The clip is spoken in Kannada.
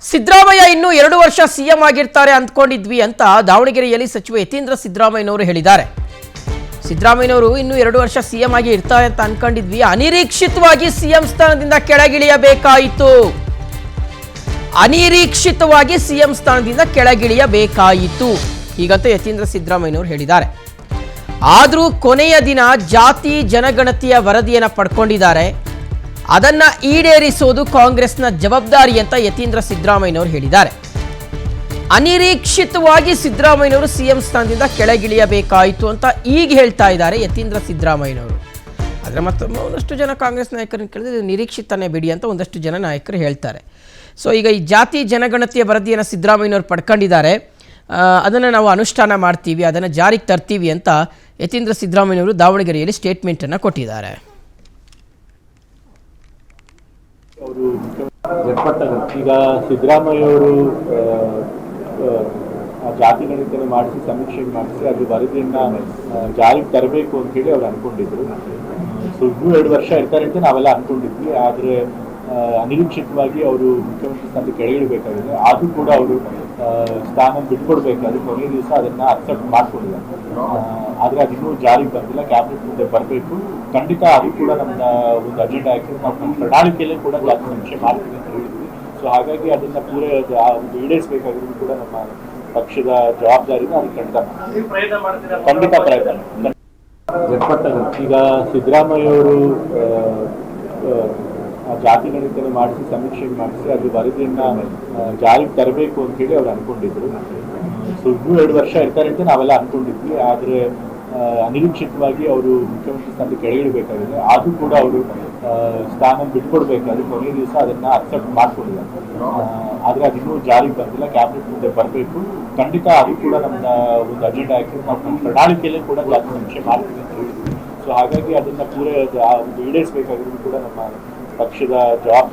ಸಿದ್ದರಾಮಯ್ಯ ಇನ್ನೂ 2 ವರ್ಷ ಸಿಎಂ ಆಗಿರ್ತಾರೆ ಅಂದ್ಕೊಂಡಿದ್ವಿ ಅಂತ ದಾವಣಗೆರೆಯಲ್ಲಿ ಸಚಿವ ಯತೀಂದ್ರ ಸಿದ್ದರಾಮಯ್ಯನವರು ಹೇಳಿದ್ದಾರೆ. ಸಿದ್ದರಾಮಯ್ಯನವರು ಇನ್ನೂ 2 ವರ್ಷ ಸಿಎಂ ಆಗಿ ಇರ್ತಾರೆ ಅಂತ ಅನ್ಕೊಂಡಿದ್ವಿ, ಅನಿರೀಕ್ಷಿತವಾಗಿ ಸಿಎಂ ಸ್ಥಾನದಿಂದ ಕೆಳಗಿಳಿಯಬೇಕಾಯಿತು. ಅನಿರೀಕ್ಷಿತವಾಗಿ ಸಿಎಂ ಸ್ಥಾನದಿಂದ ಕೆಳಗಿಳಿಯಬೇಕಾಯಿತು ಹೀಗಂತ ಯತೀಂದ್ರ ಸಿದ್ದರಾಮಯ್ಯನವರು ಹೇಳಿದ್ದಾರೆ. ಆದರೂ ಕೊನೆಯ ದಿನ ಜಾತಿ ಜನಗಣತಿಯ ವರದಿಯನ್ನು ಪಡ್ಕೊಂಡಿದ್ದಾರೆ. ಅದನ್ನ ಈಡೇರಿಸೋದು ಕಾಂಗ್ರೆಸ್ನ ಜವಾಬ್ದಾರಿ ಅಂತ ಯತೀಂದ್ರ ಸಿದ್ದರಾಮಯ್ಯನವರು ಹೇಳಿದ್ದಾರೆ. ಅನಿರೀಕ್ಷಿತವಾಗಿ ಸಿದ್ದರಾಮಯ್ಯನವರು ಸಿಎಂ ಸ್ಥಾನದಿಂದ ಕೆಳಗಿಳಿಯಬೇಕಾಯಿತು ಅಂತ ಈಗ ಹೇಳ್ತಾ ಇದ್ದಾರೆ ಯತೀಂದ್ರ ಸಿದ್ದರಾಮಯ್ಯನವರು. ಆದರೆ ಮತ್ತೊಮ್ಮೆ ಒಂದಷ್ಟು ಜನ ಕಾಂಗ್ರೆಸ್ ನಾಯಕರನ್ನು ಕೇಳಿದ್ರೆ ನಿರೀಕ್ಷಿತನೇ ಬಿಡಿ ಅಂತ ಒಂದಷ್ಟು ಜನ ನಾಯಕರು ಹೇಳ್ತಾರೆ. ಸೊ ಈಗ ಈ ಜಾತಿ ಜನಗಣತಿಯ ವರದಿಯನ್ನು ಸಿದ್ದರಾಮಯ್ಯನವರು ಪಡ್ಕೊಂಡಿದ್ದಾರೆ. ಅದನ್ನು ನಾವು ಅನುಷ್ಠಾನ ಮಾಡ್ತೀವಿ, ಅದನ್ನು ಜಾರಿಗೆ ತರ್ತೀವಿ ಅಂತ ಯತೀಂದ್ರ ಸಿದ್ದರಾಮಯ್ಯನವರು ದಾವಣಗೆರೆಯಲ್ಲಿ ಸ್ಟೇಟ್ಮೆಂಟನ್ನು ಕೊಟ್ಟಿದ್ದಾರೆ. ಅವರು ಈಗ ಸಿದ್ದರಾಮಯ್ಯ ಅವರು ಜಾತಿ ಗಣಿತನ ಮಾಡಿಸಿ ಸಮೀಕ್ಷೆ ಮಾಡಿಸಿ ಅದು ವರದಿಯನ್ನ ಜಾರಿಗೆ ತರಬೇಕು ಅಂತ ಹೇಳಿ ಅವ್ರು ಅನ್ಕೊಂಡಿದ್ರು. ಸೊ ಇನ್ನೂ 2 ವರ್ಷ ಇರ್ತಾರೆ ಅಂತ ನಾವೆಲ್ಲ ಅನ್ಕೊಂಡಿದ್ವಿ. ಆದರೆ ಅನಿರೀಕ್ಷಿತವಾಗಿ ಅವರು ಮುಖ್ಯಮಂತ್ರಿ ಸ್ಥಾನಕ್ಕೆ ಕೆಳಗಿಡಬೇಕಾಗಿದೆ. ಆದರೂ ಕೂಡ ಅವರು ಸ್ಥಾನ ಬಿಟ್ಕೊಡ್ಬೇಕಾದ್ರೆ ಕೊನೆಯ ದಿವಸ ಅದನ್ನ ಅಕ್ಸೆಪ್ಟ್ ಮಾಡ್ಕೊಂಡಿದ್ದಾರೆ. ಆದರೆ ಅದಿನ್ನೂ ಜಾರಿಗೆ ಬಂದಿಲ್ಲ, ಕ್ಯಾಬಿನೆಟ್ ಮುಂದೆ ಬರಬೇಕು. ಖಂಡಿತ ಅದು ಕೂಡ ನಮ್ಮ ಒಂದು ಅಜೆಂಡಾ ಆಗಿ ನಾವು ನಮ್ಮ ಪ್ರಣಾಳಿಕೆಯಲ್ಲೇ ಕೂಡ ಜಾತಿ ಸಮೀಕ್ಷೆ ಮಾಡ್ತೀವಿ ಅಂತ ಹೇಳಿದ್ವಿ. ಸೊ ಹಾಗಾಗಿ ಅದನ್ನ ಪೂರ ಒಂದು ಈಡೇರಿಸಬೇಕಾಗಿರೋದು ಕೂಡ ನಮ್ಮ ಪಕ್ಷದ ಜವಾಬ್ದಾರಿನ ಅದು ಖಂಡಿತ ಪ್ರಯತ್ನ. ಈಗ ಸಿದ್ದರಾಮಯ್ಯ ಅವರು ಜಾತಿ ಗಣಿತನ ಮಾಡಿಸಿ ಸಮೀಕ್ಷೆ ಮಾಡಿಸಿ ಅದು ವರದಿಯನ್ನ ಜಾರಿಗೆ ತರಬೇಕು ಅಂತ ಹೇಳಿ ಅವ್ರು ಅನ್ಕೊಂಡಿದ್ರು. ಸೊ ಇನ್ನೂ 2 ವರ್ಷ ಇರ್ತಾರೆ ಅಂತ ನಾವೆಲ್ಲ ಅನ್ಕೊಂಡಿದ್ವಿ. ಆದರೆ ಅನಿರೀಕ್ಷಿತವಾಗಿ ಅವರು ಮುಖ್ಯಮಂತ್ರಿ ಸ್ಥಾನಕ್ಕೆ ಕೆಳಗಿಡಬೇಕಾಗಿದೆ. ಆದರೂ ಕೂಡ ಅವರು ಸ್ಥಾನ ಬಿಟ್ಕೊಡ್ಬೇಕಾದ್ರೆ ಕೊನೆಯ ದಿವಸ ಅದನ್ನ ಅಕ್ಸೆಪ್ಟ್ ಮಾಡ್ಕೊಂಡಿದ್ದಾರೆ. ಆದರೆ ಅದಿನ್ನೂ ಜಾರಿಗೆ ಬಂದಿಲ್ಲ, ಕ್ಯಾಬಿನೆಟ್ ಮುಂದೆ ಬರಬೇಕು. ಖಂಡಿತ ಅದು ಕೂಡ ನಮ್ಮ ಒಂದು ಅಜೆಂಡಾ ಆಗಿ ನಾವು ನಮ್ಮ ಪ್ರಣಾಳಿಕೆಯಲ್ಲೇ ಕೂಡ ಜಾತಿ ಸಮೀಕ್ಷೆ ಮಾಡ್ತೀವಿ ಅಂತ ಹೇಳಿದ್ವಿ. ಸೊ ಹಾಗಾಗಿ ಅದನ್ನ ಪೂರ ಒಂದು ಈಡೇರಿಸಬೇಕಾಗಿರೋದು ಕೂಡ ನಮ್ಮ ಪಕ್ಷದ ಜವಾಬ್ದಾರಿ.